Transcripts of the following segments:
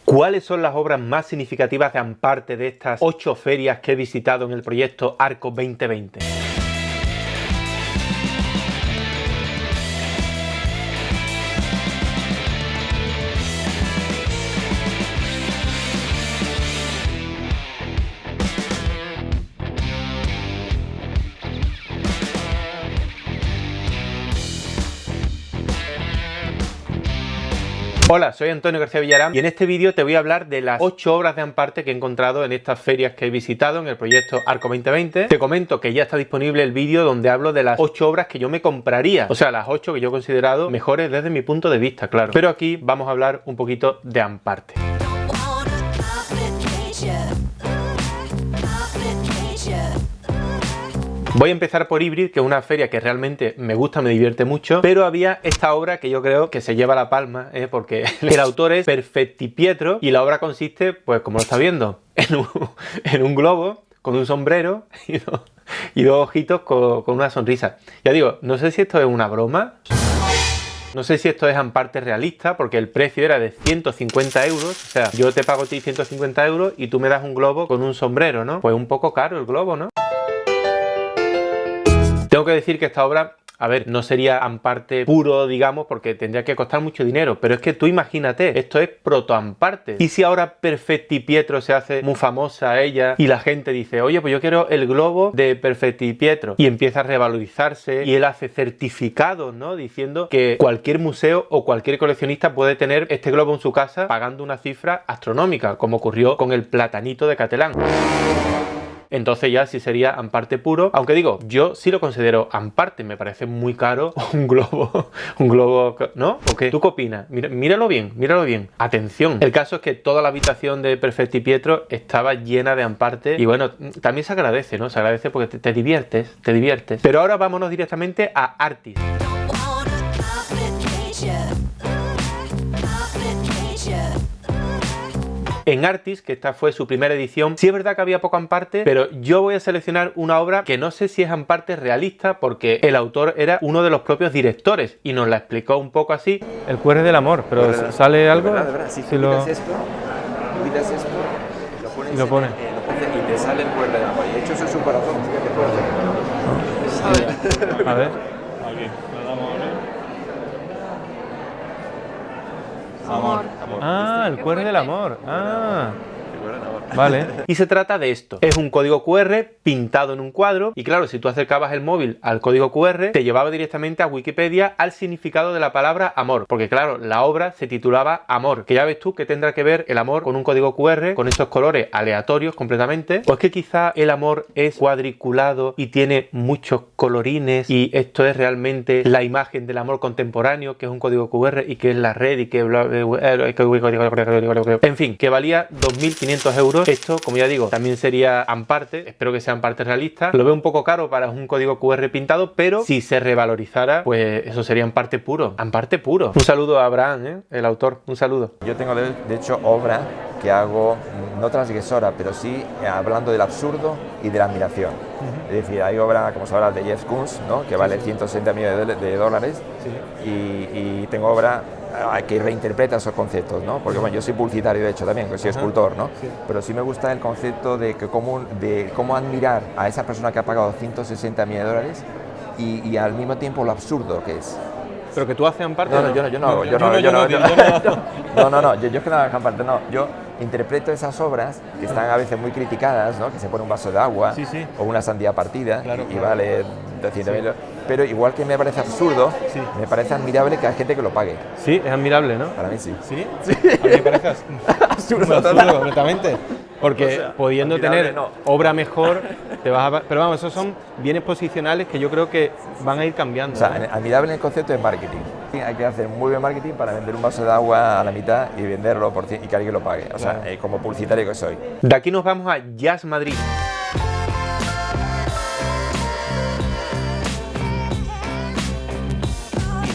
¿Cuáles son las obras más significativas de Amparte de estas 8 ferias que he visitado en el proyecto Arco 2020? Hola, soy Antonio García Villarán y en este vídeo te voy a hablar de las 8 obras de Amparte que he encontrado en estas ferias que he visitado en el proyecto Arco 2020. Te comento que ya está disponible el vídeo donde hablo de las 8 obras que yo me compraría, o sea, las 8 que yo he considerado mejores desde mi punto de vista, claro. Pero aquí vamos a hablar un poquito de Amparte. Voy a empezar por Híbrid, que es una feria que realmente me gusta, me divierte mucho, pero había esta obra que yo creo que se lleva la palma, porque el autor es Perfettipietro y la obra consiste, pues como lo está viendo, en un globo con un sombrero y dos ojitos con una sonrisa. Ya digo, no sé si esto es una broma, no sé si esto es Amparte realista, porque el precio era de 150 euros, o sea, yo te pago a ti 150 euros y tú me das un globo con un sombrero, ¿no? Pues un poco caro el globo, ¿no? Tengo que decir que esta obra, a ver, no sería Amparte puro, digamos, porque tendría que costar mucho dinero, pero es que tú imagínate, esto es proto-Amparte. Y si ahora Perfettipietro se hace muy famosa ella y la gente dice, oye, pues yo quiero el globo de Perfettipietro, y empieza a revalorizarse y él hace certificados, ¿no? Diciendo que cualquier museo o cualquier coleccionista puede tener este globo en su casa pagando una cifra astronómica, como ocurrió con el platanito de Catelán. Entonces ya sí sería Amparte puro, aunque digo, yo sí lo considero Amparte, me parece muy caro un globo, ¿no? ¿O qué? ¿Tú qué opinas? Míralo bien, atención. El caso es que toda la habitación de Perfettipietro estaba llena de Amparte y bueno, también se agradece, ¿no? Se agradece porque te diviertes. Pero ahora vámonos directamente a Artis. En Artis, que esta fue su primera edición, sí es verdad que había poco Amparte, pero yo voy a seleccionar una obra que no sé si es Amparte realista, porque el autor era uno de los propios directores y nos la explicó un poco así. El QR del amor, pero ¿sale algo? De verdad. Si tú quitas esto, lo pones y te sale el QR del amor. Y de hecho eso es su corazón, fíjate. A ver. Aquí, le damos Amor. Ah, el QR del amor. Ah. Vale. Y se trata de esto. Es un código QR pintado en un cuadro y claro, si tú acercabas el móvil al código QR, te llevaba directamente a Wikipedia al significado de la palabra amor. Porque claro, la obra se titulaba Amor. Que ya ves tú que tendrá que ver el amor con un código QR, con estos colores aleatorios completamente. O es que quizá el amor es cuadriculado y tiene muchos colorines y esto es realmente la imagen del amor contemporáneo, que es un código QR y que es la red y que en fin, que valía 2.500 euros. Esto, como ya digo, también sería Amparte, espero que sea Amparte realista. Lo veo un poco caro para un código QR pintado, pero si se revalorizara, pues eso sería Amparte puro. Amparte puro. Un saludo a Abraham, el autor, un saludo. Yo tengo de hecho obra que hago, no transgresora, pero sí hablando del absurdo y de la admiración. Es decir, hay obra, como se habla, de Jeff Koons, ¿no? Que vale 160 millones de dólares, y tengo obra que reinterpreta esos conceptos, ¿no? Porque bueno, yo soy publicitario de hecho también, que soy escultor, ¿no? Pero sí me gusta el concepto de cómo admirar a esa persona que ha pagado 160 millones de dólares y al mismo tiempo lo absurdo que es. ¿Pero que tú haces Amparte? No, yo no es que no haga Amparte, no. Yo interpreto esas obras que están a veces muy criticadas, ¿no? Que se pone un vaso de agua o una sandía partida y vale 200.000 euros. Pero igual que me parece absurdo, me parece admirable que hay gente que lo pague. Sí, es admirable, ¿no? Para mí sí. ¿Sí? A mí me parece absurdo completamente. Porque pudiendo tener obra mejor, te vas a... Pero vamos, esos son bienes posicionales que yo creo que van a ir cambiando. O sea, admirable en el concepto de marketing. Hay que hacer muy buen marketing para vender un vaso de agua a la mitad y venderlo y que alguien lo pague. O sea, como publicitario que soy. De aquí nos vamos a Jazz Madrid.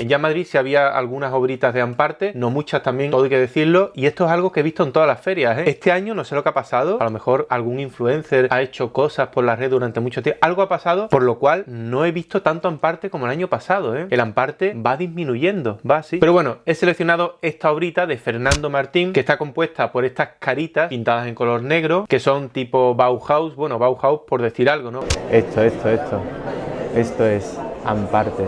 En Jazz Madrid sí había algunas obritas de Amparte, no muchas también, todo hay que decirlo, y esto es algo que he visto en todas las ferias, ¿eh? Este año no sé lo que ha pasado, a lo mejor algún influencer ha hecho cosas por la red durante mucho tiempo, algo ha pasado, por lo cual no he visto tanto Amparte como el año pasado, ¿eh? El Amparte va disminuyendo, va así. Pero bueno, he seleccionado esta obrita de Fernando Martín, que está compuesta por estas caritas pintadas en color negro, que son tipo Bauhaus, bueno, Bauhaus por decir algo, ¿no? Esto es Amparte.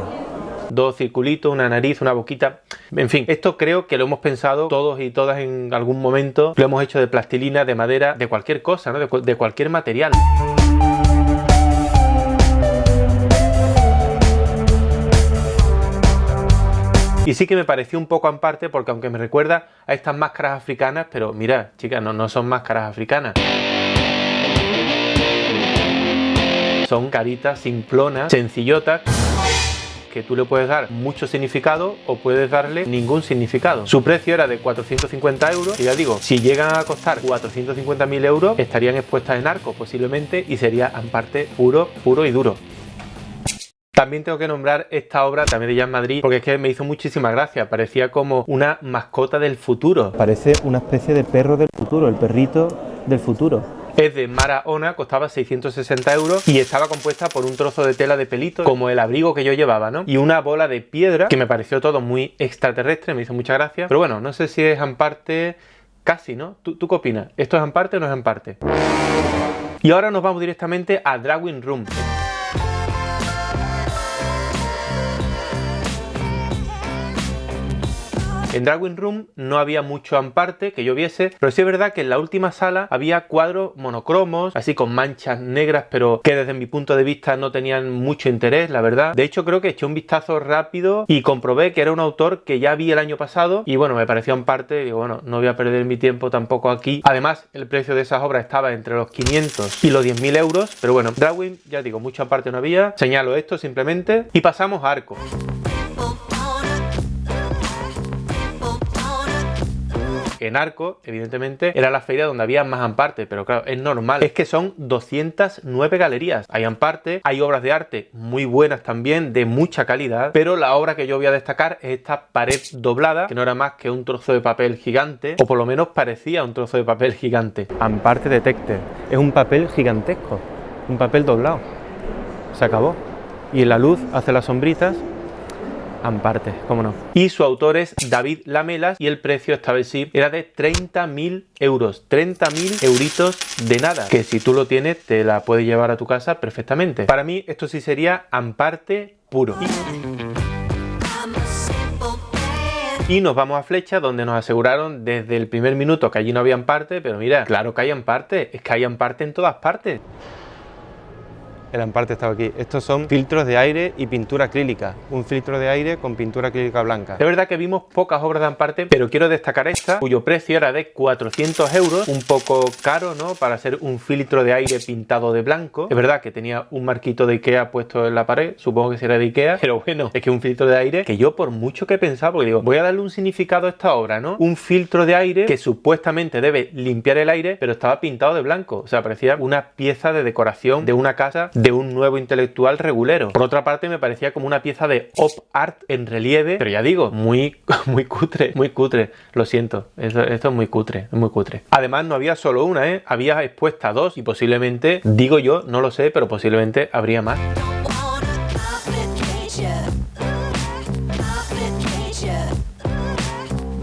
Dos circulitos, una nariz, una boquita. En fin, esto creo que lo hemos pensado todos y todas en algún momento. Lo hemos hecho de plastilina, de madera, de cualquier cosa, ¿no? De cualquier material. Y sí que me pareció un poco Amparte porque aunque me recuerda a estas máscaras africanas, pero mirad, chicas, no son máscaras africanas. Son caritas simplonas, sencillotas, que tú le puedes dar mucho significado o puedes darle ningún significado. Su precio era de 450 euros y ya digo, si llegan a costar 450.000 euros estarían expuestas en Arco posiblemente y sería Amparte puro y duro. También tengo que nombrar esta obra también de Jazz Madrid porque es que me hizo muchísima gracia, parecía como una mascota del futuro. Parece una especie de perro del futuro, el perrito del futuro. Es de Mara Ona, costaba 660 euros y estaba compuesta por un trozo de tela de pelito, como el abrigo que yo llevaba, ¿no? Y una bola de piedra, que me pareció todo muy extraterrestre, me hizo mucha gracia. Pero bueno, no sé si es Amparte, casi, ¿no? ¿Tú qué opinas? ¿Esto es Amparte o no es Amparte? Y ahora nos vamos directamente a Drawing Room. En Drawing Room no había mucho Amparte que yo viese, pero sí es verdad que en la última sala había cuadros monocromos, así con manchas negras, pero que desde mi punto de vista no tenían mucho interés, la verdad. De hecho, creo que eché un vistazo rápido y comprobé que era un autor que ya vi el año pasado y bueno, me pareció Amparte y digo, bueno, no voy a perder mi tiempo tampoco aquí. Además, el precio de esas obras estaba entre los 500 y los 10.000 euros, pero bueno, Drawing, ya digo, mucho Amparte no había. Señalo esto simplemente y pasamos a Arco. En Arco, evidentemente, era la feria donde había más Amparte, pero claro, es normal. Es que son 209 galerías. Hay Amparte, hay obras de arte muy buenas también, de mucha calidad, pero la obra que yo voy a destacar es esta pared doblada, que no era más que un trozo de papel gigante, o por lo menos parecía un trozo de papel gigante. Amparte Detector. Es un papel gigantesco, un papel doblado. Se acabó. Y en la luz hace las sombritas. Amparte, cómo no. Y su autor es David Lamelas y el precio esta vez sí era de 30.000 euros. 30.000 euritos de nada, que si tú lo tienes te la puedes llevar a tu casa perfectamente. Para mí esto sí sería Amparte puro. Y nos vamos a Flecha, donde nos aseguraron desde el primer minuto que allí no había Amparte, pero mira, claro que hay Amparte, es que hay Amparte en todas partes. El Amparte estaba aquí. Estos son filtros de aire y pintura acrílica. Un filtro de aire con pintura acrílica blanca. Es verdad que vimos pocas obras de Amparte, pero quiero destacar esta, cuyo precio era de 400 euros. Un poco caro, ¿no? Para hacer un filtro de aire pintado de blanco. Es verdad que tenía un marquito de Ikea puesto en la pared. Supongo que será de Ikea. Pero bueno, es que un filtro de aire que yo por mucho que he pensado, porque digo, voy a darle un significado a esta obra, ¿no? Un filtro de aire que supuestamente debe limpiar el aire, pero estaba pintado de blanco. O sea, parecía una pieza de decoración de una casa de un nuevo intelectual regulero. Por otra parte me parecía como una pieza de op art en relieve, pero ya digo, muy cutre, lo siento, esto es muy cutre, es muy cutre. Además no había solo una, había expuesta dos y posiblemente, digo yo, no lo sé, pero posiblemente habría más.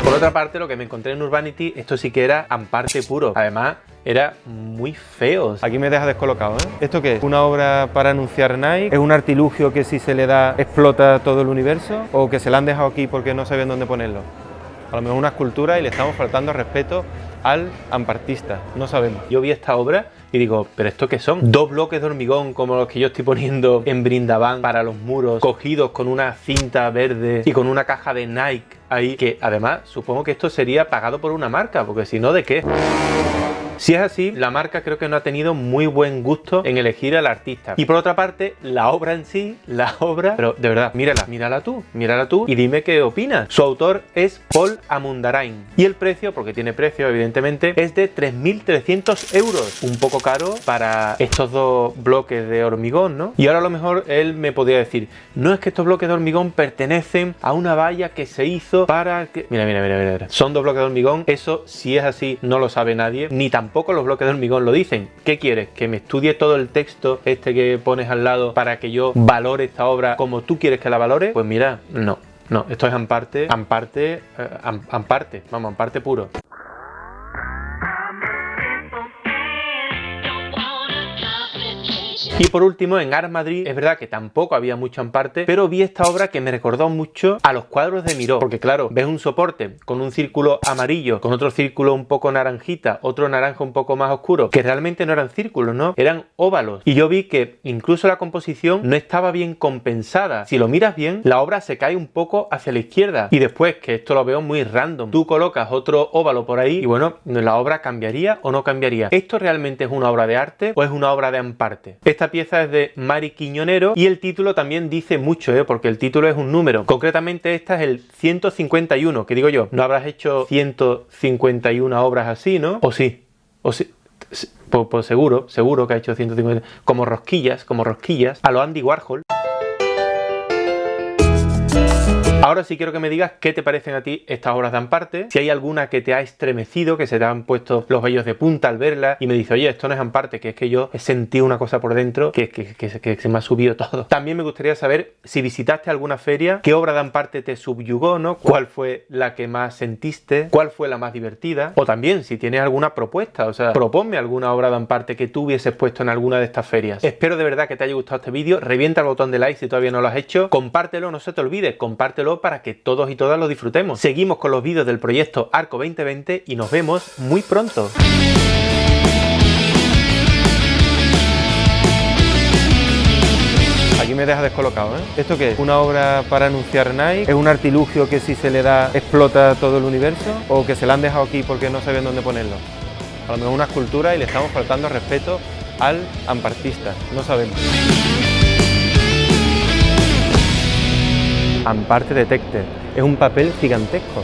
Por otra parte, lo que me encontré en Urbanity, esto sí que era Amparte puro. Además, era muy feo. Aquí me deja descolocado, ¿eh? ¿Esto qué es? ¿Una obra para anunciar Nike? ¿Es un artilugio que si se le da explota todo el universo? ¿O que se la han dejado aquí porque no sabían dónde ponerlo? A lo mejor una escultura y le estamos faltando respeto al ampartista, no sabemos. Yo vi esta obra y digo, ¿pero esto qué son? Dos bloques de hormigón como los que yo estoy poniendo en Brindavan para los muros, cogidos con una cinta verde y con una caja de Nike ahí, que además supongo que esto sería pagado por una marca, porque si no, ¿de qué? Si es así, la marca creo que no ha tenido muy buen gusto en elegir al artista. Y por otra parte, la obra en sí, pero de verdad, mírala tú y dime qué opinas. Su autor es Paul Amundarain y el precio, porque tiene precio evidentemente, es de 3.300 euros. Un poco caro para estos dos bloques de hormigón, ¿no? Y ahora a lo mejor él me podría decir, no, es que estos bloques de hormigón pertenecen a una valla que se hizo para que... Mira. Son dos bloques de hormigón. Eso, si es así, no lo sabe nadie, ni tampoco los bloques de hormigón lo dicen. ¿Qué quieres? ¿Que me estudie todo el texto este que pones al lado para que yo valore esta obra como tú quieres que la valore? Pues mira, no, esto es amparte puro. Y por último, en Art Madrid, es verdad que tampoco había mucho amparte, pero vi esta obra que me recordó mucho a los cuadros de Miró, porque claro, ves un soporte con un círculo amarillo, con otro círculo un poco naranjita, otro naranja un poco más oscuro, que realmente no eran círculos, ¿no? Eran óvalos. Y yo vi que incluso la composición no estaba bien compensada. Si lo miras bien, la obra se cae un poco hacia la izquierda. Y después, que esto lo veo muy random, tú colocas otro óvalo por ahí y bueno, la obra cambiaría o no cambiaría. ¿Esto realmente es una obra de arte o es una obra de amparte? Esta pieza es de Mari Quiñonero y el título también dice mucho, porque el título es un número. Concretamente esta es el 151, que digo yo, no habrás hecho 151 obras así, ¿no? ¿O sí? Pues seguro que ha hecho 150, como rosquillas, a lo Andy Warhol. Ahora sí quiero que me digas qué te parecen a ti estas obras de amparte, si hay alguna que te ha estremecido, que se te han puesto los vellos de punta al verla y me dice, oye, esto no es amparte, que es que yo he sentido una cosa por dentro que se me ha subido todo. También me gustaría saber si visitaste alguna feria, qué obra de amparte te subyugó, ¿no? ¿Cuál fue la que más sentiste? ¿Cuál fue la más divertida? O también si tienes alguna propuesta, o sea, proponme alguna obra de amparte que tú hubieses puesto en alguna de estas ferias. Espero de verdad que te haya gustado este vídeo, revienta el botón de like si todavía no lo has hecho, compártelo, no se te olvide, compártelo para que todos y todas lo disfrutemos. Seguimos con los vídeos del proyecto Arco 2020 y nos vemos muy pronto. Aquí me deja descolocado, ¿eh? ¿Esto qué es? ¿Una obra para anunciar Nike? ¿Es un artilugio que si se le da explota todo el universo? ¿O que se la han dejado aquí porque no saben dónde ponerlo? A lo mejor una escultura y le estamos faltando respeto al ampartista, no sabemos. Amparte Detector, es un papel gigantesco.